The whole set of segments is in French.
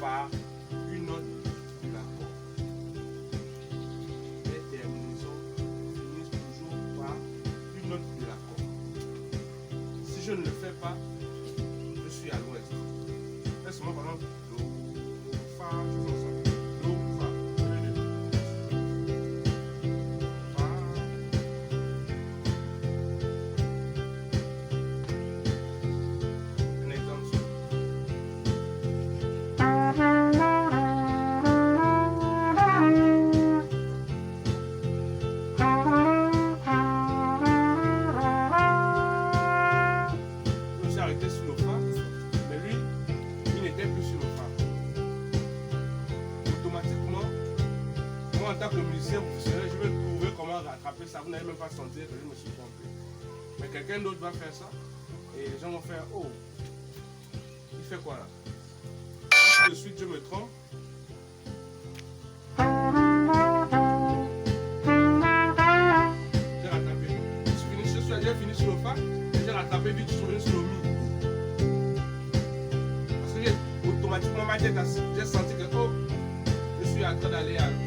par une note de l'accord. Les terminaisons finissent toujours par une note de l'accord. Si je ne le fais pas, je suis à l'ouest. Laisse-moi par exemple do, fa, faisons ça. Do, fa. Fa. Un exemple. Je me suis arrêté sur le fa, mais lui, il n'était plus sur le fa. Automatiquement, moi en tant que musicien professionnel, je vais trouver comment rattraper ça. Vous n'allez même pas sentir que je me suis trompé. Mais quelqu'un d'autre va faire ça et les gens vont faire oh, il fait quoi là? Ensuite de suite, je me trompe. J'ai rattrapé. J'ai fini sur le fa et j'ai rattrapé vite, je suis revenu sur le mi. Parce que automatiquement ma tête, j'ai senti que oh, je suis en train d'aller à l'ouest.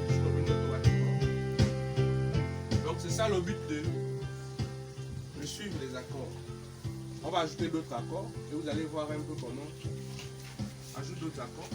Je suis revenu automatiquement. Donc c'est ça le but de suivre les accords. On va ajouter d'autres accords et vous allez voir un peu comment on ajoute d'autres accords.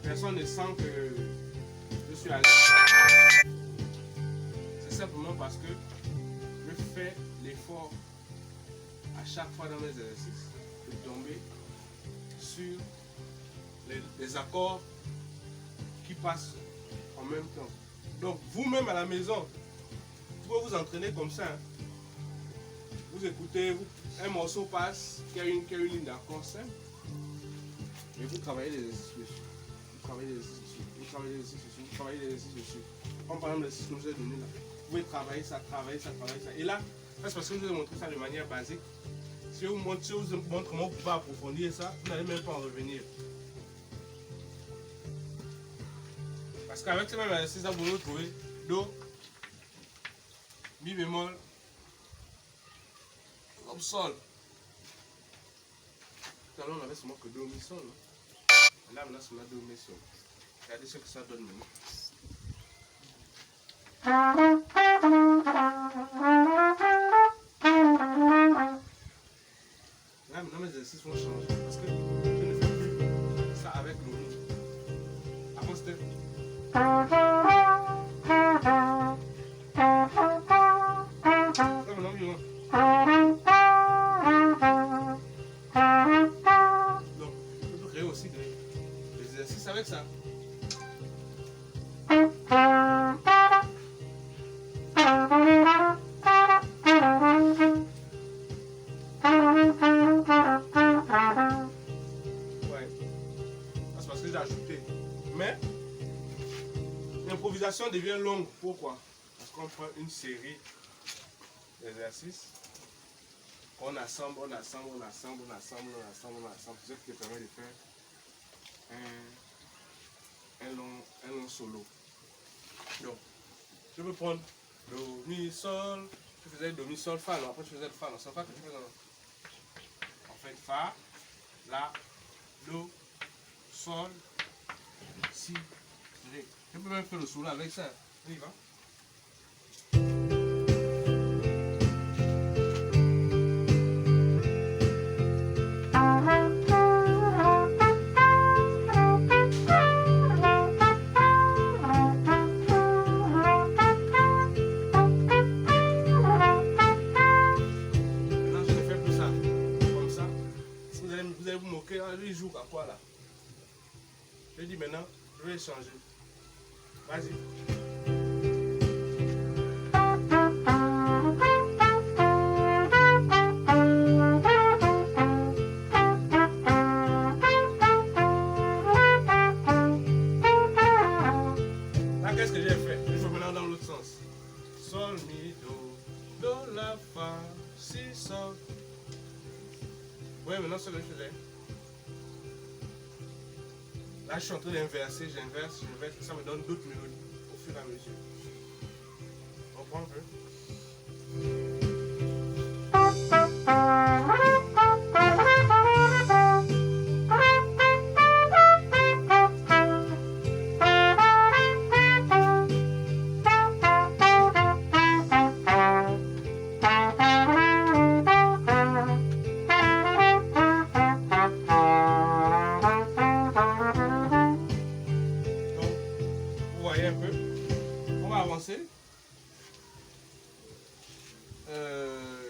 Personne ne sent que je suis à l'aise. C'est simplement parce que je fais l'effort à chaque fois dans mes exercices de tomber sur les accords qui passent en même temps. Donc vous-même à la maison, vous pouvez vous entraîner comme ça. Hein. Vous écoutez, un morceau passe, qui a une ligne d'accord simple, et vous travaillez les exercices dessus. Vous travaillez les exercices dessus. Vous travaillez les exercices dessus. Vous travaillez les exercices dessus. Comme par exemple l'exercice que je vous ai donné là. Vous pouvez travailler ça, travailler ça, travailler ça. Et là, c'est parce que je vous ai montré ça de manière basique. Si je vous montre comment vous pouvez approfondir ça, vous n'allez même pas en revenir. Parce qu'avec ces mêmes exercices, vous allez trouver Do, Mi bémol, comme Sol. Tout à l'heure, on avait seulement que Do, Mi, Sol. Là, on a seulement Do, Mi, Sol. Regardez ce que ça donne maintenant. Là, maintenant, mes exercices vont changer parce que je ne fais plus ça avec le Mi. Avant, c'était. Donc, je peux créer aussi des exercices avec ça. Parce que j'ai ajouté. Mais l'improvisation devient longue. Pourquoi? Parce qu'on prend une série d'exercices qu'on assemble, on assemble, on assemble, on assemble, on assemble, on assemble. C'est ce qui permet de faire un long solo. Donc, je peux prendre Do, Mi, Sol. Je faisais Do, Mi, Sol, Fa. Non, après je faisais le Fa. Non, c'est Fa que je faisais. En fait, Fa, La, Do, Sol, Si, Ré. Je peux même faire le solo avec ça. On y va. Vous moquer, lui il joue à quoi là? Je dis maintenant, je vais changer. Vas-y. mi, do, la, fa, si, sol. Ouais, maintenant c'est le que je faisais. Là, je suis en train d'inverser, j'inverse, et ça me donne d'autres mélodies au fur et à mesure. On prend un peu.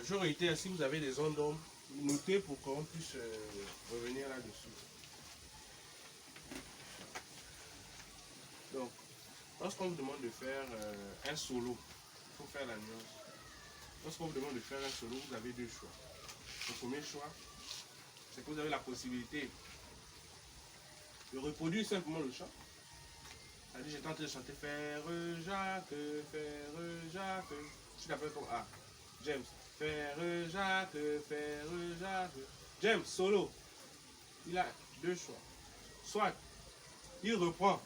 J'aurais été, si vous avez des zones d'ombre, notez pour qu'on puisse revenir là-dessus. Donc, lorsqu'on vous demande de faire un solo, il faut faire la nuance. Lorsqu'on vous demande de faire un solo, vous avez deux choix. Le premier choix, c'est que vous avez la possibilité de reproduire simplement le chant. C'est-à-dire, j'étais en train de chanter Faire Jacques, Faire Jacques. Je l'appelle comme A. James. Faire Jacques, Faire Jacques. James, solo. Il a deux choix. Soit il reprend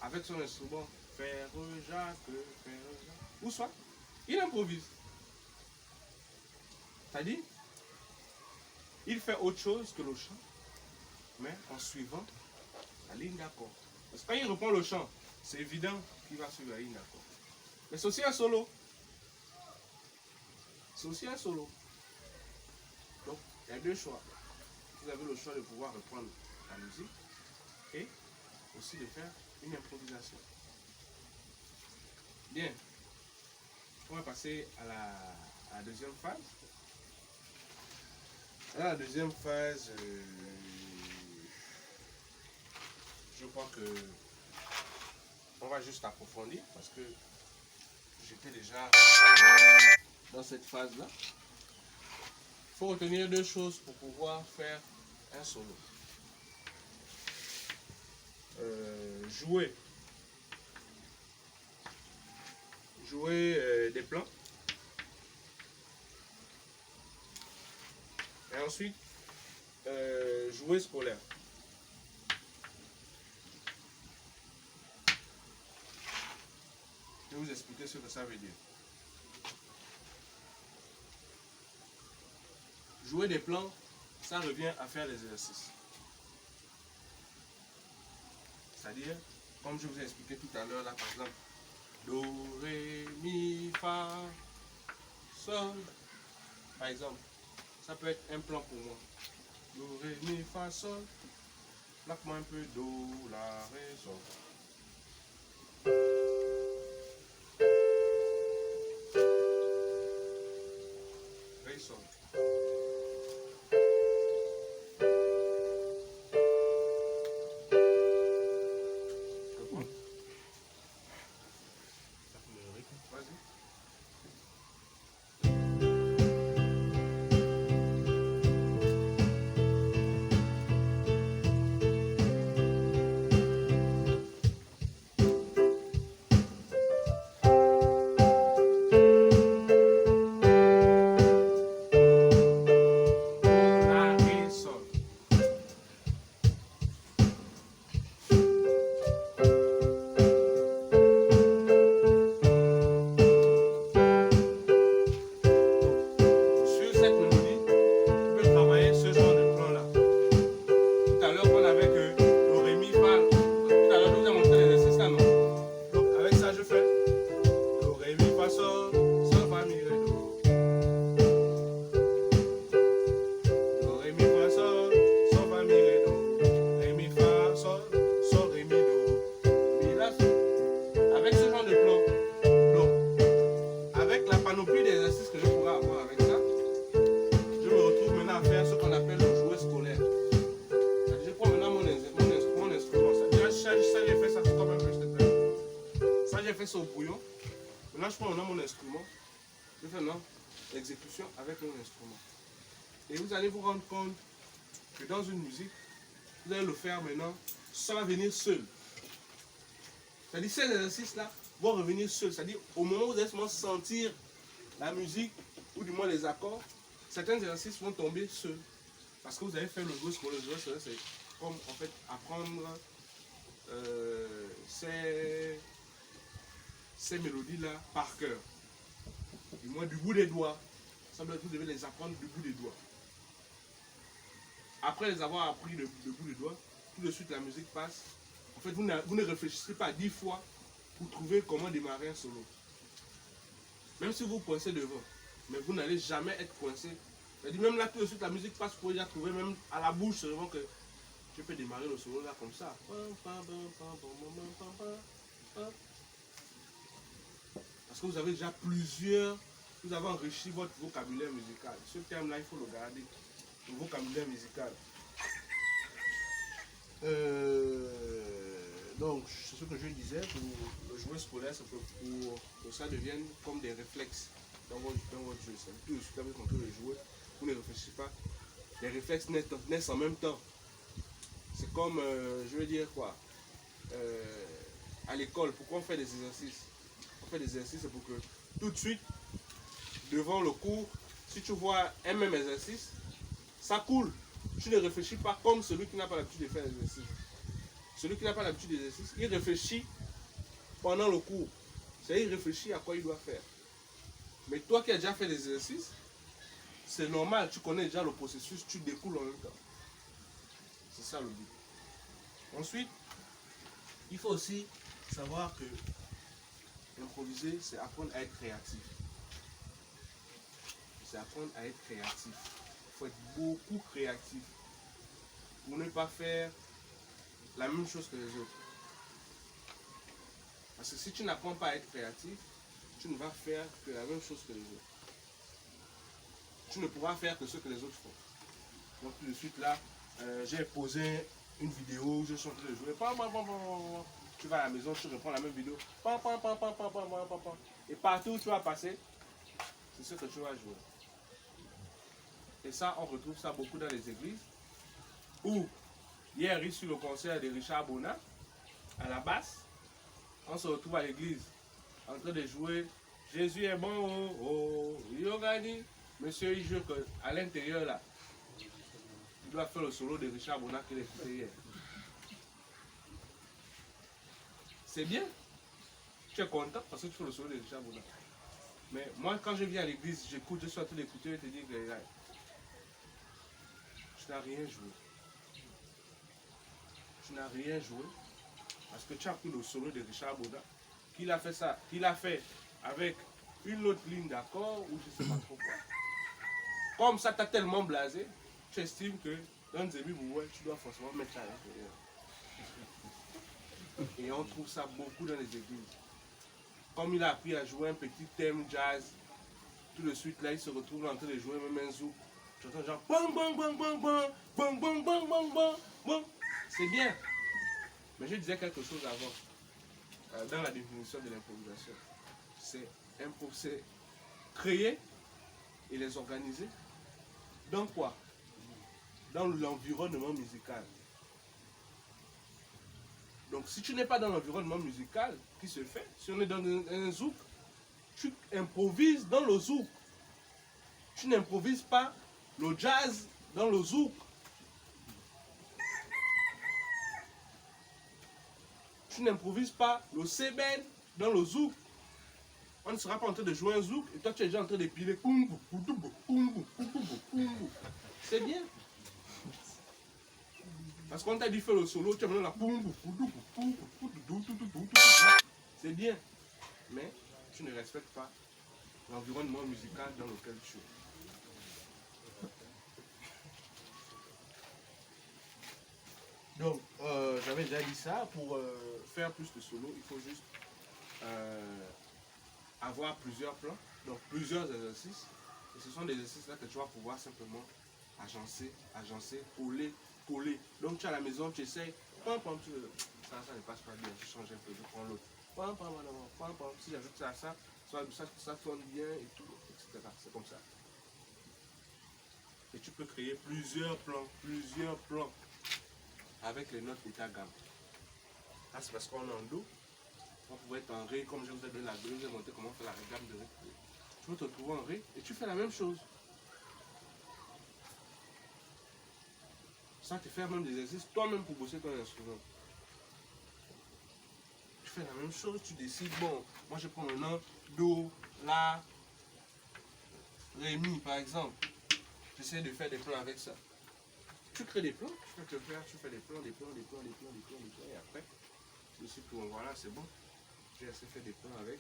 avec son instrument Faire Jacques, Faire Jacques. Ou soit il improvise. C'est-à-dire, il fait autre chose que le chant, mais en suivant la ligne d'accord. Parce que quand il reprend le chant, c'est évident qu'il va suivre la ligne d'accord. Mais c'est aussi un solo. C'est aussi un solo. Donc, il y a deux choix. Vous avez le choix de pouvoir reprendre la musique et aussi de faire une improvisation. Bien. On va passer à la deuxième phase. Dans la deuxième phase, je crois que on va juste approfondir parce que j'étais déjà dans cette phase-là. Il faut retenir deux choses pour pouvoir faire un solo. Jouer des plans. Et ensuite, jouer scolaire. Je vais vous expliquer ce que ça veut dire. Jouer des plans, ça revient à faire des exercices. C'est-à-dire, comme je vous ai expliqué tout à l'heure, là par exemple, Do, Ré, Mi, Fa, Sol. Par exemple, ça peut être un plan pour moi. Do, Ré, Mi, Fa, Sol. Plaque-moi un peu Do, La, Ré, Sol. Ré, Sol. Au brouillon. Maintenant, je prends maintenant mon instrument. Je fais maintenant l'exécution avec mon instrument. Et vous allez vous rendre compte que dans une musique, vous allez le faire maintenant, ça va venir seul. C'est-à-dire, ces exercices-là vont revenir seuls. C'est-à-dire, au moment où vous allez seulement sentir la musique, ou du moins les accords, certains exercices vont tomber seuls. Parce que vous avez fait le jouet scolaire. Le jouet scolaire, c'est comme en fait apprendre ces mélodies-là par cœur. Du moins du bout des doigts. Ça veut dire que vous devez les apprendre du bout des doigts. Après les avoir appris du bout des doigts, tout de suite la musique passe. En fait, vous ne réfléchissez pas 10 fois pour trouver comment démarrer un solo. Même si vous coincez devant, mais vous n'allez jamais être coincé. C'est-à-dire même là, tout de suite, la musique passe, vous pouvez déjà trouver même à la bouche seulement que je peux démarrer le solo là comme ça. Parce que vous avez déjà vous avez enrichi votre vocabulaire musical. Ce terme-là, il faut le garder. Le vocabulaire musical. Donc, c'est ce que je disais, pour le jouet scolaire, c'est pour que ça devienne comme des réflexes dans votre jeu. C'est tout de suite avec quand le jouer, vous ne réfléchissez pas. Les réflexes naissent en même temps. C'est comme, je veux dire quoi, à l'école, pourquoi on fait des exercices? On fait des exercices, c'est pour que tout de suite, devant le cours, si tu vois un même exercice, ça coule. Tu ne réfléchis pas comme celui qui n'a pas l'habitude de faire l'exercice. Celui qui n'a pas l'habitude d'exercice, il réfléchit pendant le cours. C'est-à-dire, il réfléchit à quoi il doit faire. Mais toi qui as déjà fait des exercices, c'est normal, tu connais déjà le processus, tu découles en même temps. C'est ça le but. Ensuite, il faut aussi savoir que improviser, c'est apprendre à être créatif. C'est apprendre à être créatif. Il faut être beaucoup créatif pour ne pas faire la même chose que les autres. Parce que si tu n'apprends pas à être créatif, tu ne vas faire que la même chose que les autres. Tu ne pourras faire que ce que les autres font. Donc tout de suite là, j'ai posé une vidéo où je suis en train de jouer. Tu vas à la maison, tu reprends la même vidéo. Et partout où tu vas passer, c'est ce que tu vas jouer. Et ça, on retrouve ça beaucoup dans les églises. Où hier, sur le concert de Richard Bona, à la basse, on se retrouve à l'église en train de jouer Jésus est bon, oh, oh, Yogani. Monsieur, il joue à l'intérieur là. Il doit faire le solo de Richard Bona qu'il a écouté hier. C'est bien. Tu es content parce que tu fais le solo de Richard Bona. Mais moi, quand je viens à l'église, j'écoute, je suis en train d'écouter et te dire que tu n'as rien joué. Tu n'as rien joué parce que tu as pris le solo de Richard Bona, qu'il a fait ça, qu'il a fait avec une autre ligne d'accord ou je ne sais pas trop quoi. Comme ça t'a tellement blasé, tu estimes que dans Zébi Bououé, tu dois forcément mettre ça à l'intérieur. Et on trouve ça beaucoup dans les églises. Comme il a appris à jouer un petit thème jazz, tout de suite là il se retrouve en train de jouer même un zouk. Tu entends genre bang bang bang bang bang bang bang bang bang bang bang. C'est bien. Mais je disais quelque chose avant, dans la définition de l'improvisation. C'est créer et les organiser. Dans quoi? Dans l'environnement musical. Donc si tu n'es pas dans l'environnement musical qui se fait, si on est dans un zouk, tu improvises dans le zouk. Tu n'improvises pas le jazz dans le zouk. Tu n'improvises pas le seben dans le zouk. On ne sera pas en train de jouer un zouk et toi tu es déjà en train de piler. C'est bien. Parce qu'on t'a dit faire le solo, tu as maintenant la c'est bien. Mais tu ne respectes pas l'environnement musical dans lequel tu es. Donc, j'avais déjà dit ça, pour faire plus de solo, il faut juste avoir plusieurs plans, donc plusieurs exercices. Et ce sont des exercices là que tu vas pouvoir simplement agencer, coller. Donc tu es à la maison, tu essayes, ça ne passe pas bien, tu changes un peu, je prends l'autre. Si j'ajoute ça tourne bien et tout, etc. C'est comme ça. Et tu peux créer plusieurs plans avec les notes de ta gamme. Là c'est parce qu'on est en do. On pouvait être en ré, comme je vous ai donné la do, je vous ai montré comment faire la gamme de ré. tu vas te retrouver en rythme et tu fais la même chose. Ça te fait même des exercices toi-même pour bosser ton instrument. Tu fais la même chose, tu décides, bon, moi je prends maintenant Do, La, Ré, Mi par exemple. J'essaie de faire des plans avec ça. Tu crées des plans, tu fais des plans, et après, je suis tout, voilà, c'est bon. J'ai assez fait des plans avec.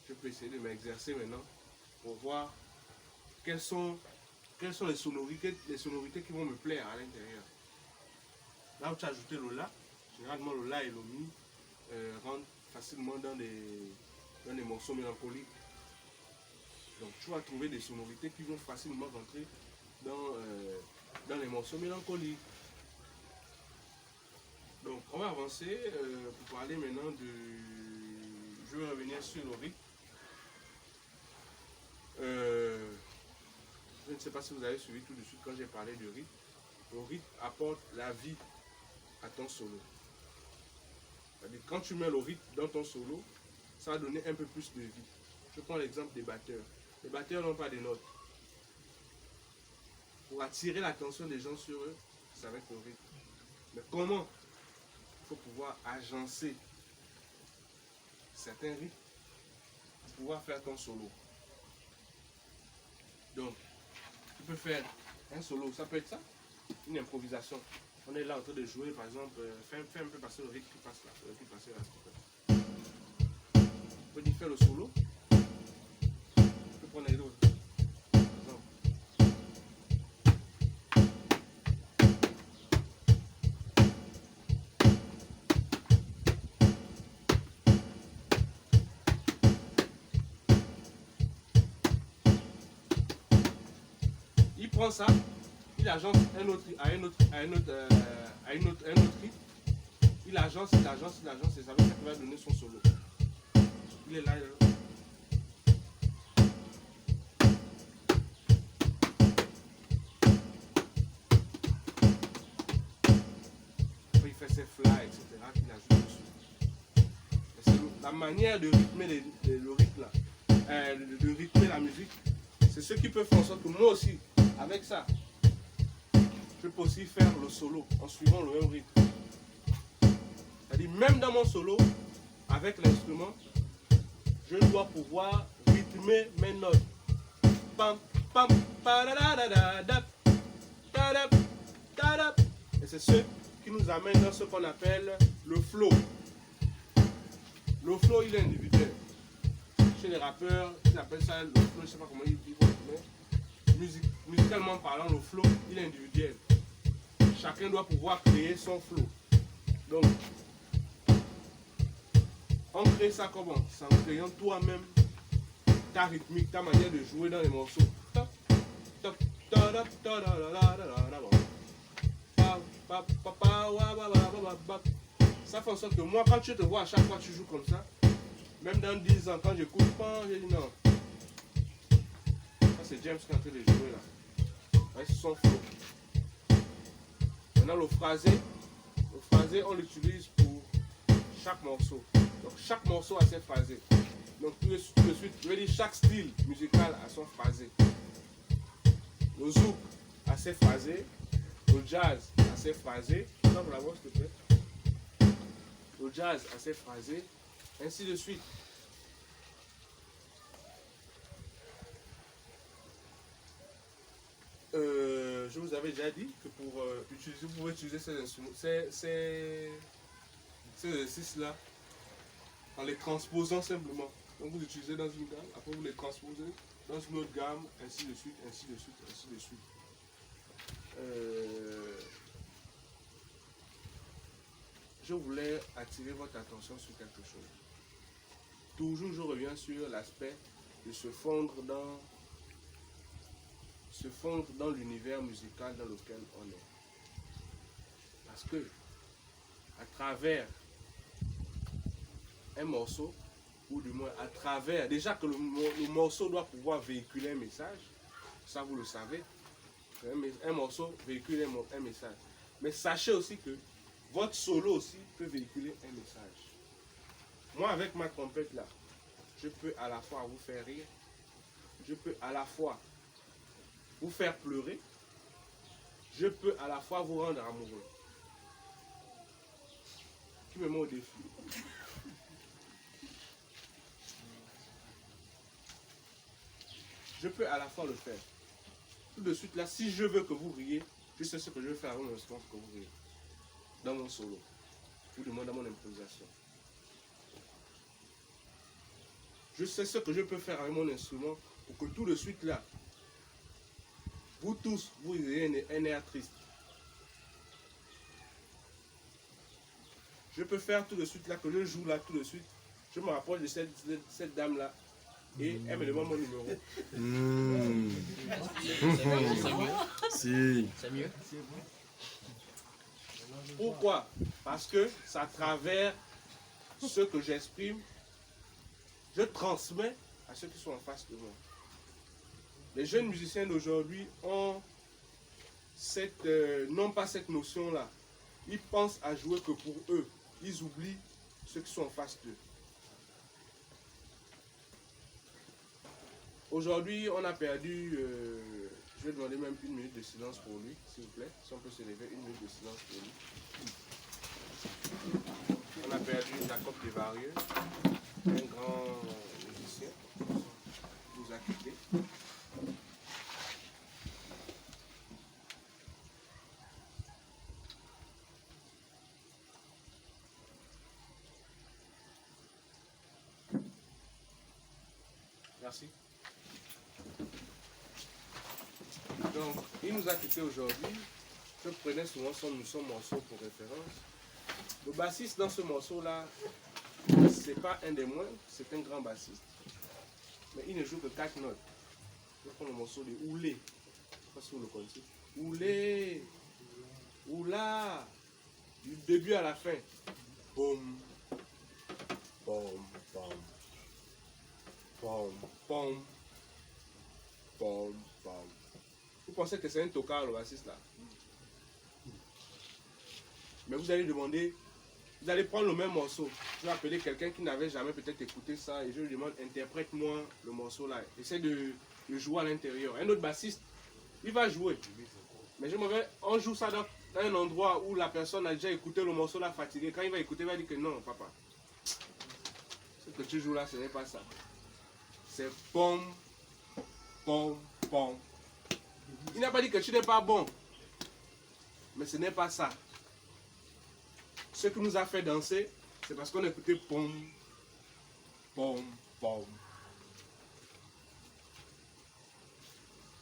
Je peux essayer de m'exercer maintenant pour voir quelles sont les sonorités qui vont me plaire à l'intérieur. Là où tu as ajouté le La, généralement le La et le Mi rentrent facilement dans des morceaux mélancoliques. Donc tu vas trouver des sonorités qui vont facilement rentrer dans les morceaux mélancoliques. Donc on va avancer pour parler maintenant de... Je vais revenir sur le rythme. Je ne sais pas si vous avez suivi tout de suite quand j'ai parlé du rythme. Le rythme apporte la vie à ton solo. C'est-à-dire, quand tu mets le rythme dans ton solo, ça va donner un peu plus de vie. Je prends l'exemple des batteurs. Les batteurs n'ont pas de notes. Pour attirer l'attention des gens sur eux, c'est avec le rythme. Mais comment? Il faut pouvoir agencer certains rythmes pour pouvoir faire ton solo. Donc, tu peux faire un solo, ça peut être ça, une improvisation. On est là en train de jouer, par exemple, fais un peu passer le rythme qui passe là, le rythme qui passe là. Tu peux dire faire le solo. Tu peux prendre les autres. Par exemple. Il prend ça, il agence un autre rythme. Il agence et ça veut dire qu'il va donner son solo. Il est là, il est là. Il fait ses fly, etc. qu'il ajoute dessus. C'est la manière de rythmer le rythme là, de rythmer la musique. C'est ce qui peut faire en sorte que moi aussi, avec ça, je peux aussi faire le solo en suivant le même rythme. C'est-à-dire, même dans mon solo, avec l'instrument, je dois pouvoir rythmer mes notes. Pam, pam, et c'est ce qui nous amène dans ce qu'on appelle le flow. Le flow, il est individuel. Chez les rappeurs, ils appellent ça le flow, je ne sais pas comment ils disent, mais musicalement parlant, le flow, il est individuel. Chacun doit pouvoir créer son flow. Donc, on crée ça comment? C'est en créant toi-même ta rythmique, ta manière de jouer dans les morceaux. Ça fait en sorte que moi, quand tu te vois à chaque fois que tu joues comme ça, même dans 10 ans, quand j'écoute, j'ai dit non. Ça, c'est James qui est en train de jouer là. C'est son flow. Maintenant, le phrasé, on l'utilise pour chaque morceau. Donc, chaque morceau a ses phrasés. Donc, tout de suite, je vais dire chaque style musical a son phrasé. Le zouk a ses phrasés. Le jazz a ses phrasés. Donc, la voix, s'il te plaît. Le jazz a ses phrasés. Ainsi de suite. Je vous avais déjà dit que pour vous pouvez utiliser ces exercices-là en les transposant simplement. Donc vous utilisez dans une gamme, après vous les transposez dans une autre gamme, ainsi de suite, ainsi de suite, ainsi de suite. Je voulais attirer votre attention sur quelque chose. Toujours je reviens sur l'aspect de se fondre dans l'univers musical dans lequel on est. Parce que à travers un morceau, ou du moins à travers, déjà que le morceau doit pouvoir véhiculer un message, ça vous le savez, un morceau véhicule un message. Mais sachez aussi que votre solo aussi peut véhiculer un message. Moi avec ma trompette là, je peux à la fois vous faire rire, je peux à la fois vous faire pleurer, je peux à la fois vous rendre amoureux. Qui me met au défi? Je peux à la fois le faire. Tout de suite là, si je veux que vous riez, je sais ce que je vais faire avec mon instrument pour que vous riez. Dans mon solo. Ou du moins dans mon improvisation. Je sais ce que je peux faire avec mon instrument pour que tout de suite là, vous tous, vous ayez un air triste. Je peux faire tout de suite là, que je joue là tout de suite. Je me rapproche de cette dame là. Et elle me demande mon numéro. Si. C'est mieux. Pourquoi? Parce que c'est à travers ce que j'exprime, je transmets à ceux qui sont en face de moi. Les jeunes musiciens d'aujourd'hui ont non pas cette notion-là. Ils pensent à jouer que pour eux. Ils oublient ceux qui sont en face d'eux. Aujourd'hui, on a perdu, je vais demander même 1 minute de silence pour lui, s'il vous plaît. Si on peut se lever, 1 minute de silence pour lui. On a perdu Jacob Desvarieux, un grand musicien, qui nous a quittés. Merci. Donc, il nous a quittés aujourd'hui. Je prenais souvent son morceau pour référence. Le bassiste dans ce morceau-là, c'est pas un des moindres, c'est un grand bassiste. Mais il ne joue que 4 notes. Je prends le morceau de Oulé. Je ne sais pas si vous le connaissez. Oulé, Oula, du début à la fin. Boum, boum, boum, boum, boum, boum, boum. Vous pensez que c'est un tocard le bassiste là? Mais vous allez demander, vous allez prendre le même morceau. Je vais appeler quelqu'un qui n'avait jamais peut-être écouté ça et je lui demande, interprète-moi le morceau là. Essaie de jouer à l'intérieur. Un autre bassiste, il va jouer. Mais on joue ça dans un endroit où la personne a déjà écouté le morceau là fatigué. Quand il va écouter, il va dire que non, papa. Ce que tu joues là, ce n'est pas ça. C'est pom, pom, pom. Il n'a pas dit que tu n'es pas bon. Mais ce n'est pas ça. Ce qui nous a fait danser, c'est parce qu'on écoutait pom, pom, pom.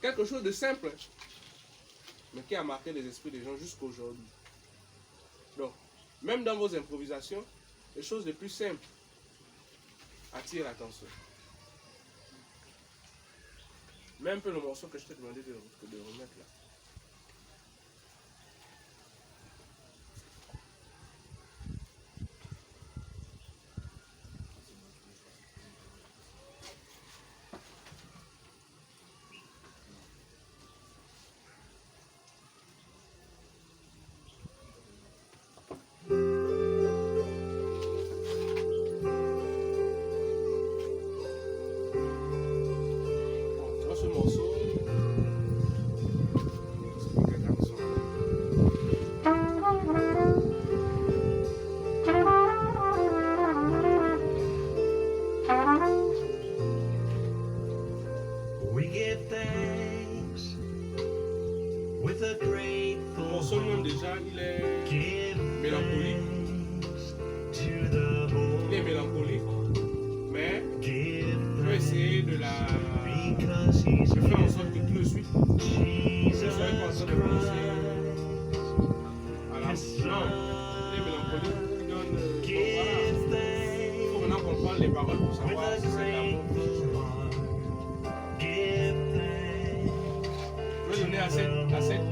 Quelque chose de simple, mais qui a marqué les esprits des gens jusqu'à aujourd'hui. Donc, même dans vos improvisations, les choses les plus simples attirent l'attention. Même un peu le morceau que je t'ai demandé de remettre là.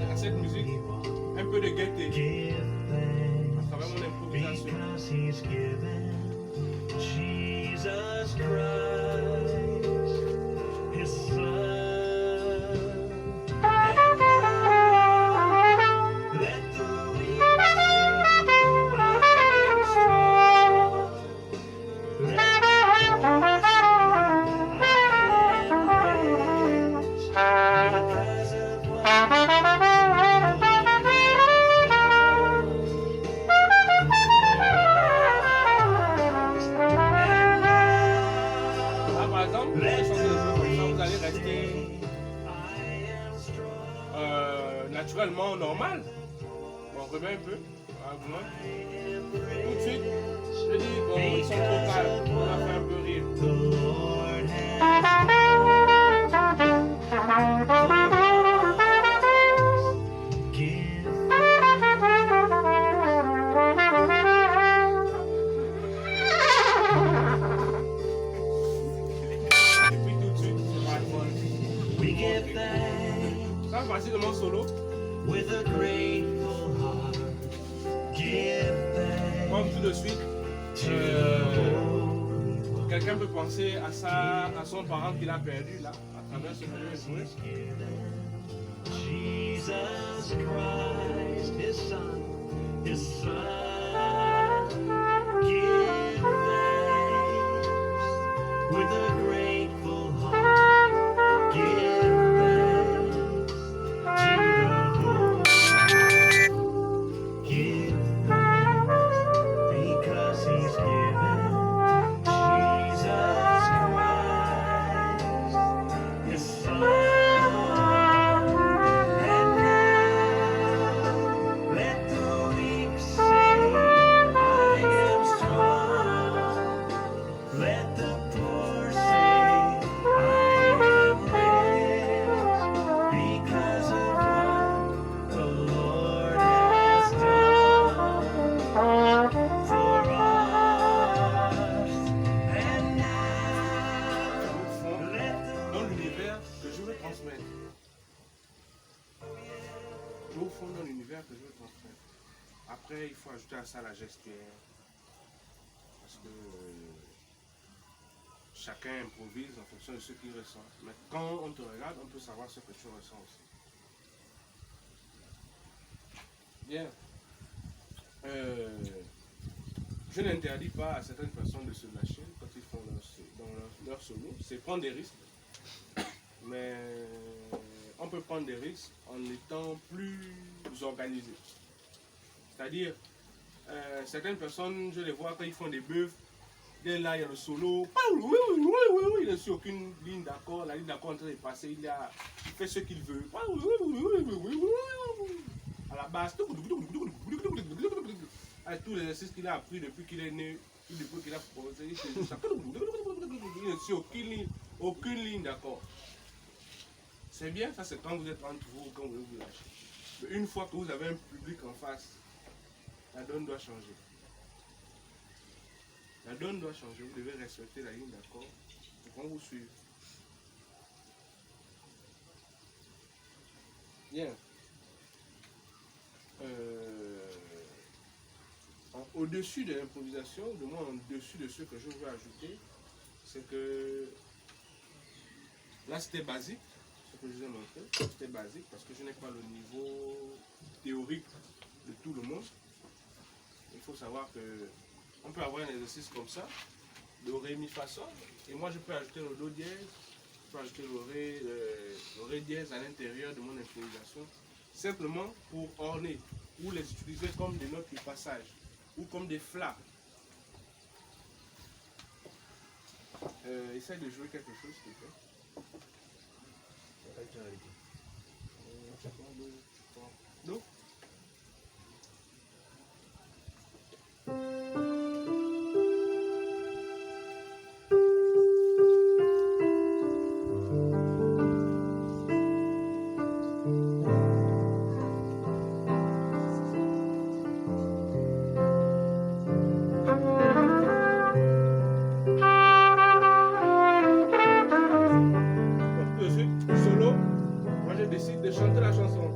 À cette musique un peu de gaieté à travers mon improvisation. naturellement normal. On remet un peu. Tout de suite, je dis, bon, ils sont trop calmes. On va faire un peu rire. Et puis tout de suite, c'est pas le fun. Ça, voici le mon solo. Comme tout de suite, quelqu'un peut penser à son parent qu'il a perdu là, à travers ce que je vais jouer. Jesus Christ, His Son, give thanks with a grateful heart. Give thanks to the Lord. Give thanks because He's given Jesus Christ, His Son. Après, il faut ajouter à ça la gestuelle. Parce que chacun improvise en fonction de ce qu'il ressent. Mais quand on te regarde, on peut savoir ce que tu ressens aussi. Bien. Je n'interdis pas à certaines personnes de se lâcher quand ils font leur solo. C'est prendre des risques. Mais on peut prendre des risques en étant plus organisé. C'est-à-dire, certaines personnes, je les vois quand ils font des bœufs, dès là il y a le solo, il est sur aucune ligne d'accord, la ligne d'accord est en train de passer, il fait ce qu'il veut. À la base, avec tous les exercices qu'il a appris depuis qu'il est né, depuis qu'il a posé, il est sur aucune ligne d'accord. C'est bien, ça c'est quand vous êtes entre vous, quand vous vous lâchez. Mais une fois que vous avez un public en face, la donne doit changer. La donne doit changer. Vous devez respecter la ligne d'accord pour qu'on vous suive. Bien. Au-dessus de l'improvisation, du moins au-dessus de ce que je veux ajouter, c'est que là c'était basique, ce que je vous ai montré. C'était basique parce que je n'ai pas le niveau théorique de tout le monde. Il faut savoir que on peut avoir un exercice comme ça, do, ré, mi, fa, sol, et moi je peux ajouter le do dièse, je peux ajouter le ré dièse à l'intérieur de mon improvisation, simplement pour orner, ou les utiliser comme des notes de passage, ou comme des flas. Essaye de jouer quelque chose, s'il te plaît. Do. Solo, moi je décide de chanter la chanson.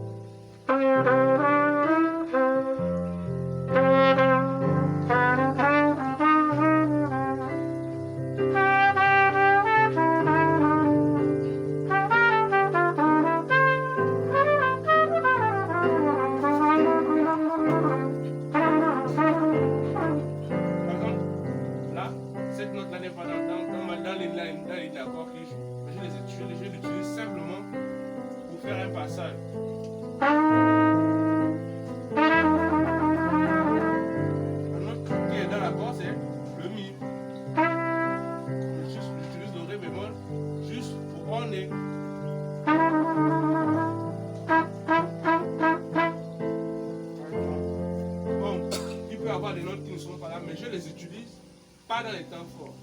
pas dans les temps forts.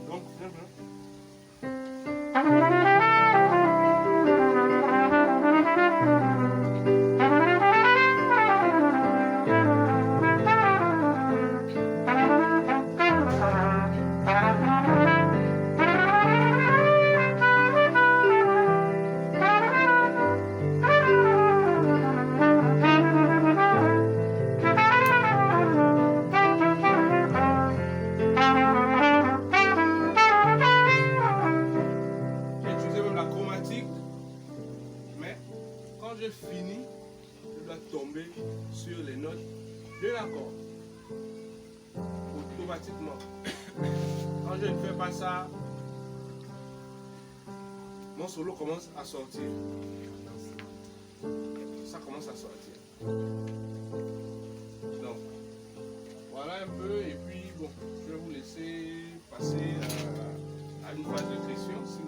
Donc, j'ai utilisé même la chromatique, mais quand je finis, je dois tomber sur les notes de l'accord automatiquement. Quand je ne fais pas ça, mon solo commence à sortir. Ça commence à sortir. Donc, voilà un peu, et puis bon, je vais vous laisser passer à une phase de question si